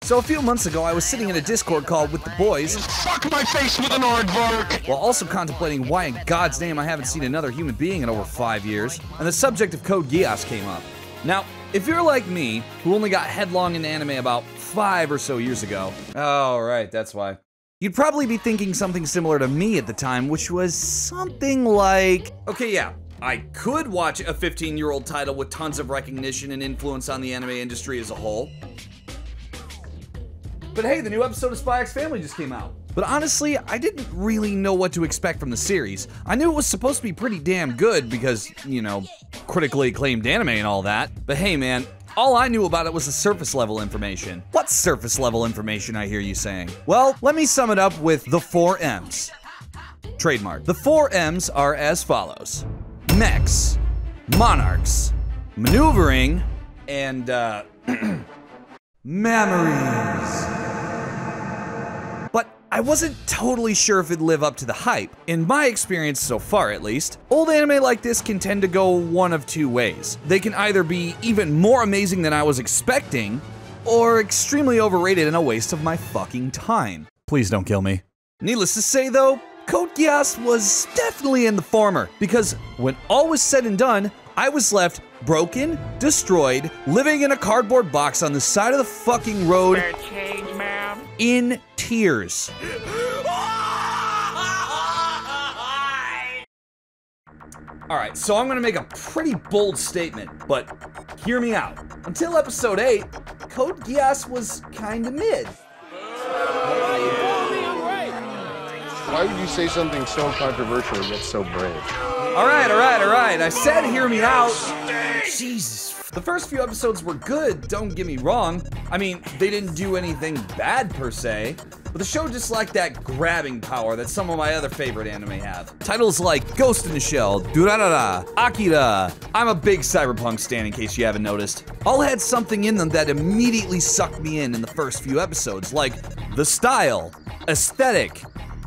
So a few months ago, I was sitting in a Discord call with the boys. Fuck my face with an aardvark! While also contemplating why in God's name I haven't seen another human being in over 5 years, and the subject of Code Geass came up. Now, if you're like me, who only got headlong into anime about 5 or so years ago, oh right, that's why, you'd probably be thinking something similar to me at the time, which was something like, okay, yeah, I could watch a 15-year-old title with tons of recognition and influence on the anime industry as a whole. But hey, the new episode of Spy X Family just came out. But honestly, I didn't really know what to expect from the series. I knew it was supposed to be pretty damn good because, you know, critically acclaimed anime and all that. But hey man, all I knew about it was the surface level information. What surface level information, I hear you saying? Well, let me sum it up with the 4 M's. Trademark. The 4 M's are as follows: mechs, monarchs, maneuvering, and, memories. But I wasn't totally sure if it'd live up to the hype. In my experience so far, at least, old anime like this can tend to go one of two ways. They can either be even more amazing than I was expecting, or extremely overrated and a waste of my fucking time. Please don't kill me. Needless to say though, Code Geass was definitely in the former, because when all was said and done, I was left broken, destroyed, living in a cardboard box on the side of the fucking road, in tears. Alright, so I'm gonna make a pretty bold statement, but hear me out. Until episode 8, Code Geass was kinda mid. Why would you say something so controversial yet so brave? Alright, I said hear me out. Jesus. The first few episodes were good, don't get me wrong. I mean, they didn't do anything bad per se, but the show just lacked that grabbing power that some of my other favorite anime have. Titles like Ghost in the Shell, Durarara, Akira, I'm a big cyberpunk stan in case you haven't noticed, all had something in them that immediately sucked me in the first few episodes, like the style, aesthetic,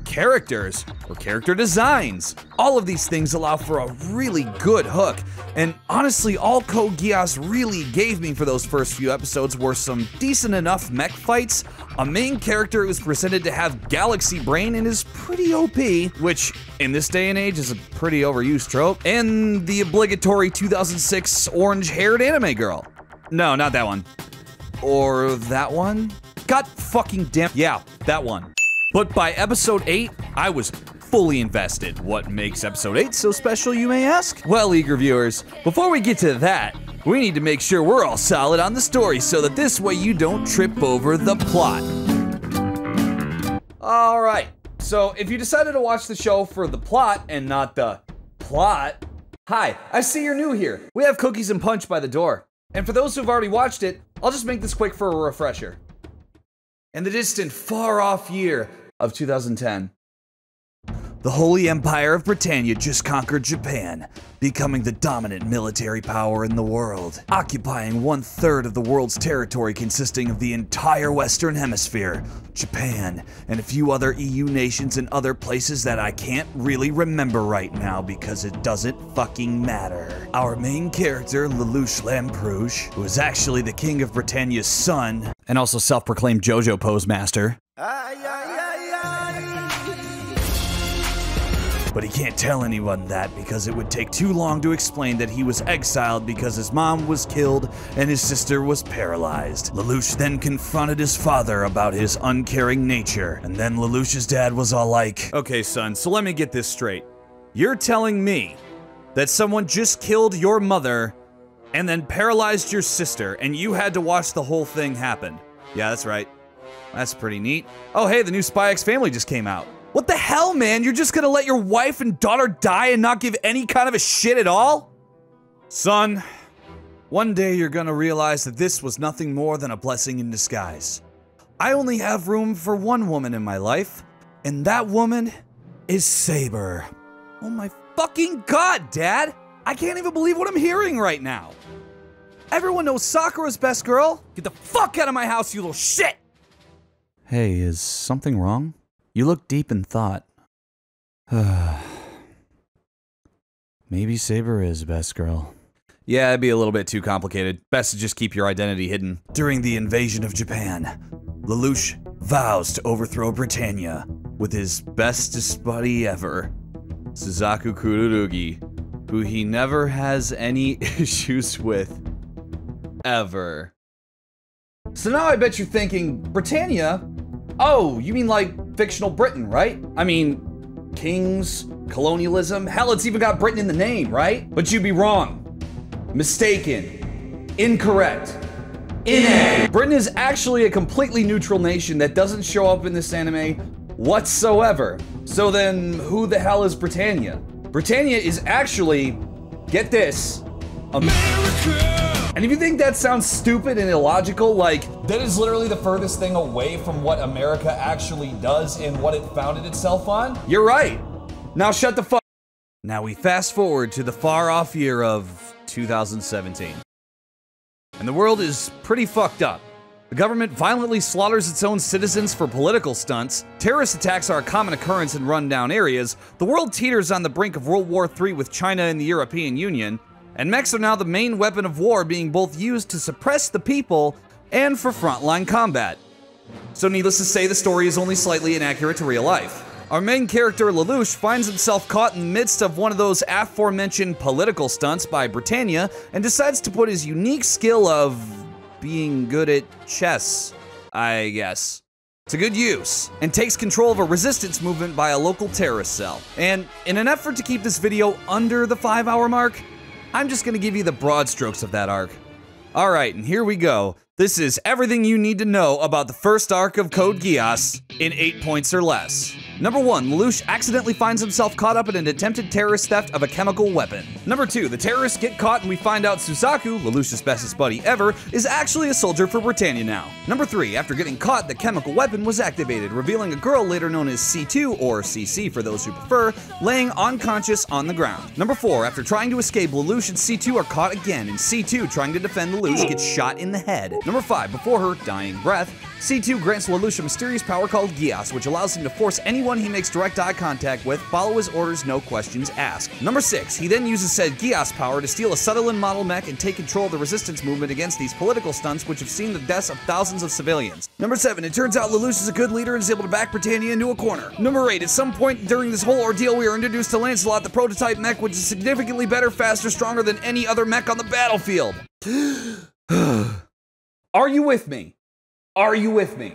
characters, or character designs. All of these things allow for a really good hook, and honestly, all Code Geass really gave me for those first few episodes were some decent enough mech fights, a main character who's presented to have galaxy brain and is pretty OP, which in this day and age is a pretty overused trope, and the obligatory 2006 orange-haired anime girl. No, not that one. Or that one? God fucking damn, yeah, that one. But by episode 8, I was fully invested. What makes episode 8 so special, you may ask? Well, eager viewers, before we get to that, we need to make sure we're all solid on the story so that this way you don't trip over the plot. Alright, so if you decided to watch the show for the plot and not the plot, hi, I see you're new here. We have cookies and punch by the door. And for those who've already watched it, I'll just make this quick for a refresher. In the distant, far-off year of 2010, the Holy Empire of Britannia just conquered Japan, becoming the dominant military power in the world, occupying 1/3 of the world's territory consisting of the entire Western Hemisphere, Japan, and a few other EU nations and other places that I can't really remember right now because it doesn't fucking matter. Our main character, Lelouch Lamperouche, who is actually the King of Britannia's son, and also self-proclaimed JoJo pose master. But he can't tell anyone that because it would take too long to explain that he was exiled because his mom was killed and his sister was paralyzed. Lelouch then confronted his father about his uncaring nature, and then Lelouch's dad was all like, okay son, so let me get this straight. You're telling me that someone just killed your mother and then paralyzed your sister and you had to watch the whole thing happen? Yeah, that's right. That's pretty neat. Oh hey, the new Spy X Family just came out. What the hell, man? You're just gonna let your wife and daughter die and not give any kind of a shit at all? Son, one day you're gonna realize that this was nothing more than a blessing in disguise. I only have room for one woman in my life, and that woman is Saber. Oh my fucking god, Dad! I can't even believe what I'm hearing right now. Everyone knows Sakura's best girl. Get the fuck out of my house, you little shit! Hey, is something wrong? You look deep in thought. Maybe Saber is best girl. Yeah, it'd be a little bit too complicated. Best to just keep your identity hidden. During the invasion of Japan, Lelouch vows to overthrow Britannia with his bestest buddy ever, Suzaku Kururugi, who he never has any issues with, ever. So now I bet you're thinking, Britannia? Oh, you mean like fictional Britain, right? I mean, kings, colonialism, hell, it's even got Britain in the name, right? But you'd be wrong. Mistaken. Incorrect. Inaccurate. Britain is actually a completely neutral nation that doesn't show up in this anime whatsoever. So then, who the hell is Britannia? Britannia is actually, get this, America. And if you think that sounds stupid and illogical, like, that is literally the furthest thing away from what America actually does and what it founded itself on, you're right. Now shut the fuck. Now we fast forward to the far off year of 2017. And the world is pretty fucked up. The government violently slaughters its own citizens for political stunts, terrorist attacks are a common occurrence in rundown areas, the world teeters on the brink of World War III with China and the European Union, and mechs are now the main weapon of war, being both used to suppress the people and for frontline combat. So needless to say, the story is only slightly inaccurate to real life. Our main character, Lelouch, finds himself caught in the midst of one of those aforementioned political stunts by Britannia and decides to put his unique skill of being good at chess, I guess, to good use, and takes control of a resistance movement by a local terrorist cell. And in an effort to keep this video under the 5-hour mark, I'm just gonna give you the broad strokes of that arc. Alright, and here we go. This is everything you need to know about the first arc of Code Geass in 8 points or less. Number 1, Lelouch accidentally finds himself caught up in an attempted terrorist theft of a chemical weapon. Number 2, the terrorists get caught and we find out Suzaku, Lelouch's bestest buddy ever, is actually a soldier for Britannia now. Number 3, after getting caught, the chemical weapon was activated, revealing a girl later known as C2, or CC for those who prefer, laying unconscious on the ground. Number 4, after trying to escape, Lelouch and C2 are caught again, and C2, trying to defend Lelouch, gets shot in the head. Number 5, before her dying breath, C2 grants Lelouch a mysterious power called Geass, which allows him to force anyone he makes direct eye contact with follow his orders, no questions asked. Number 6, he then uses said Geass power to steal a Sutherland model mech and take control of the resistance movement against these political stunts which have seen the deaths of thousands of civilians. Number 7, it turns out Lelouch is a good leader and is able to back Britannia into a corner. Number 8, at some point during this whole ordeal we are introduced to Lancelot, the prototype mech, which is significantly better, faster, stronger than any other mech on the battlefield. Are you with me? Are you with me?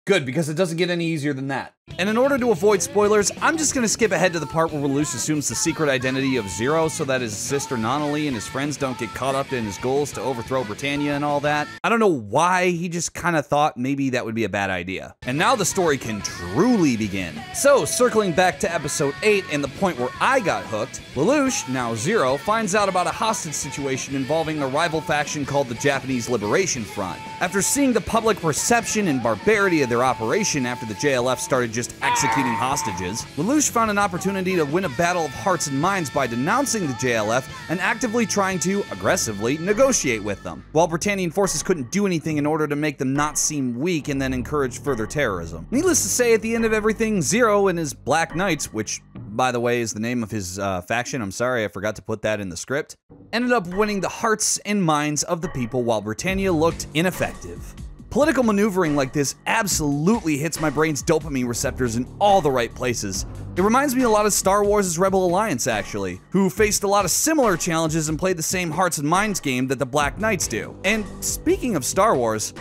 Good, because it doesn't get any easier than that. And in order to avoid spoilers, I'm just gonna skip ahead to the part where Lelouch assumes the secret identity of Zero so that his sister Nonali and his friends don't get caught up in his goals to overthrow Britannia and all that. I don't know why, he just kinda thought maybe that would be a bad idea. And now the story can truly begin. So, circling back to episode 8 and the point where I got hooked, Lelouch, now Zero, finds out about a hostage situation involving a rival faction called the Japanese Liberation Front. After seeing the public reception and barbarity of their operation after the JLF started just executing hostages, Lelouch found an opportunity to win a battle of hearts and minds by denouncing the JLF and actively trying to, aggressively, negotiate with them, while Britannian forces couldn't do anything in order to make them not seem weak and then encourage further terrorism. Needless to say, at the end of everything, Zero and his Black Knights, which, by the way, is the name of his faction, I'm sorry I forgot to put that in the script, ended up winning the hearts and minds of the people while Britannia looked ineffective. Political maneuvering like this absolutely hits my brain's dopamine receptors in all the right places. It reminds me a lot of Star Wars' Rebel Alliance, actually, who faced a lot of similar challenges and played the same hearts and minds game that the Black Knights do. And speaking of Star Wars,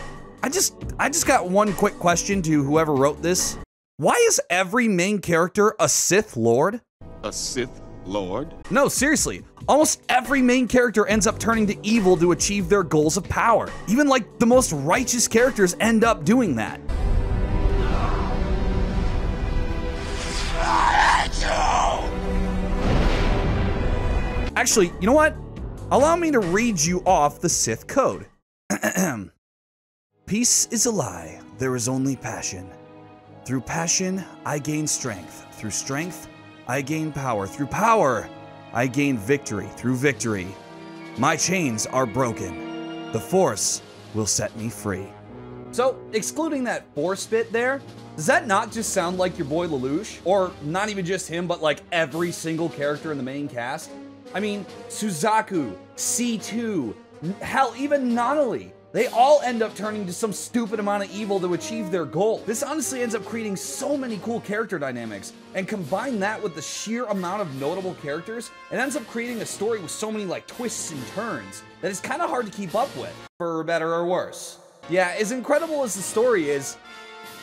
I just got one quick question to whoever wrote this. Why is every main character a Sith Lord? A Sith Lord? No, seriously. Almost every main character ends up turning to evil to achieve their goals of power. Even like the most righteous characters end up doing that. Actually, you know what? Allow me to read you off the Sith code. Peace is a lie. There is only passion. Through passion, I gain strength. Through strength, I gain power. Through power, I gain victory. Through victory, my chains are broken. The Force will set me free. So, excluding that Force bit there, does that not just sound like your boy Lelouch? Or not even just him, but like every single character in the main cast? I mean, Suzaku, C2, hell, even Nonali. They all end up turning to some stupid amount of evil to achieve their goal. This honestly ends up creating so many cool character dynamics, and combine that with the sheer amount of notable characters, it ends up creating a story with so many like twists and turns that it's kind of hard to keep up with, for better or worse. Yeah, as incredible as the story is,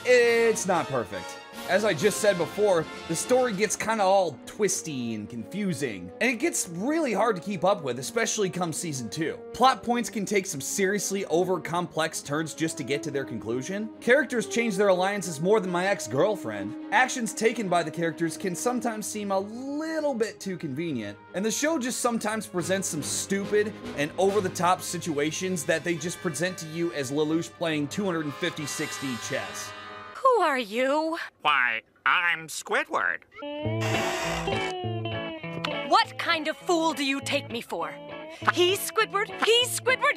it's not perfect. As I just said before, the story gets kind of all twisty and confusing, and it gets really hard to keep up with, especially come season 2. Plot points can take some seriously over-complex turns just to get to their conclusion. Characters change their alliances more than my ex-girlfriend. Actions taken by the characters can sometimes seem a little bit too convenient, and the show just sometimes presents some stupid and over-the-top situations that they just present to you as Lelouch playing 250-60 chess. Who are you? Why, I'm Squidward. What kind of fool do you take me for? He's Squidward,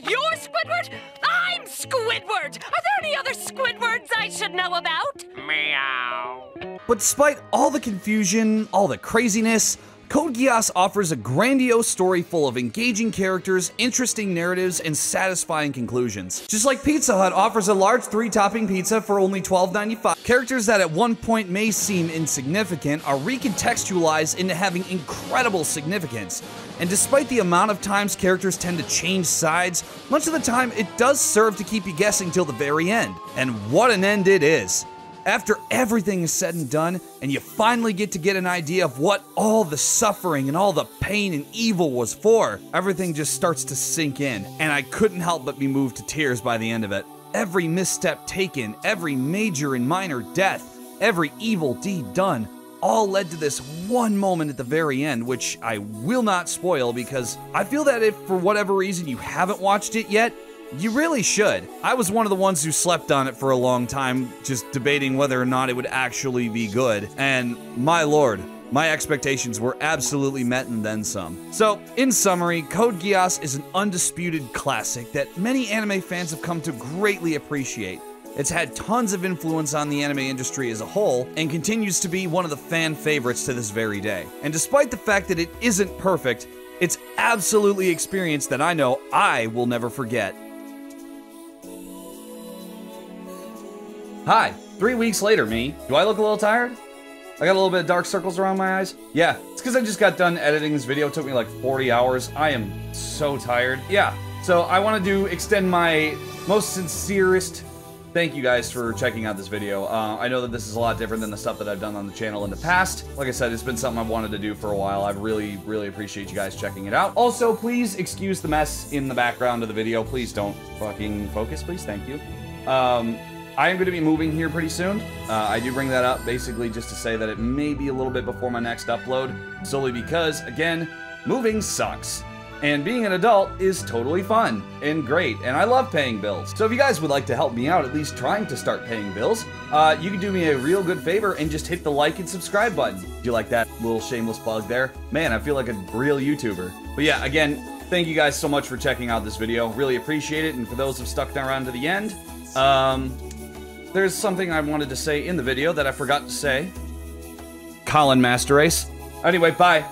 you're Squidward, I'm Squidward! Are there any other Squidwards I should know about? Meow. But despite all the confusion, all the craziness, Code Geass offers a grandiose story full of engaging characters, interesting narratives, and satisfying conclusions. Just like Pizza Hut offers a large 3-topping pizza for only $12.95, characters that at one point may seem insignificant are recontextualized into having incredible significance. And despite the amount of times characters tend to change sides, much of the time it does serve to keep you guessing till the very end. And what an end it is. After everything is said and done, and you finally get to get an idea of what all the suffering and all the pain and evil was for, everything just starts to sink in, and I couldn't help but be moved to tears by the end of it. Every misstep taken, every major and minor death, every evil deed done, all led to this one moment at the very end, which I will not spoil because I feel that if for whatever reason you haven't watched it yet, you really should. I was one of the ones who slept on it for a long time, just debating whether or not it would actually be good, and my lord, my expectations were absolutely met and then some. So, in summary, Code Geass is an undisputed classic that many anime fans have come to greatly appreciate. It's had tons of influence on the anime industry as a whole, and continues to be one of the fan favorites to this very day. And despite the fact that it isn't perfect, it's absolutely experience that I know I will never forget. Hi, 3 weeks later, me. Do I look a little tired? I got a little bit of dark circles around my eyes. Yeah, it's because I just got done editing this video. It took me like 40 hours. I am so tired. Yeah, so I wanted to extend my most sincerest thank you guys for checking out this video. I know that this is a lot different than the stuff that I've done on the channel in the past. Like I said, it's been something I've wanted to do for a while. I really, really appreciate you guys checking it out. Also, please excuse the mess in the background of the video. Please don't fucking focus, please. Thank you. I am going to be moving here pretty soon. I do bring that up basically just to say that it may be a little bit before my next upload, solely because, again, moving sucks. And being an adult is totally fun and great, and I love paying bills. So if you guys would like to help me out, at least trying to start paying bills, you can do me a real good favor and just hit the like and subscribe button. Do you like that little shameless plug there? Man, I feel like a real YouTuber. But yeah, again, thank you guys so much for checking out this video. Really appreciate it, and for those who've stuck around to the end, there's something I wanted to say in the video that I forgot to say. Colin Master Race. Anyway, bye.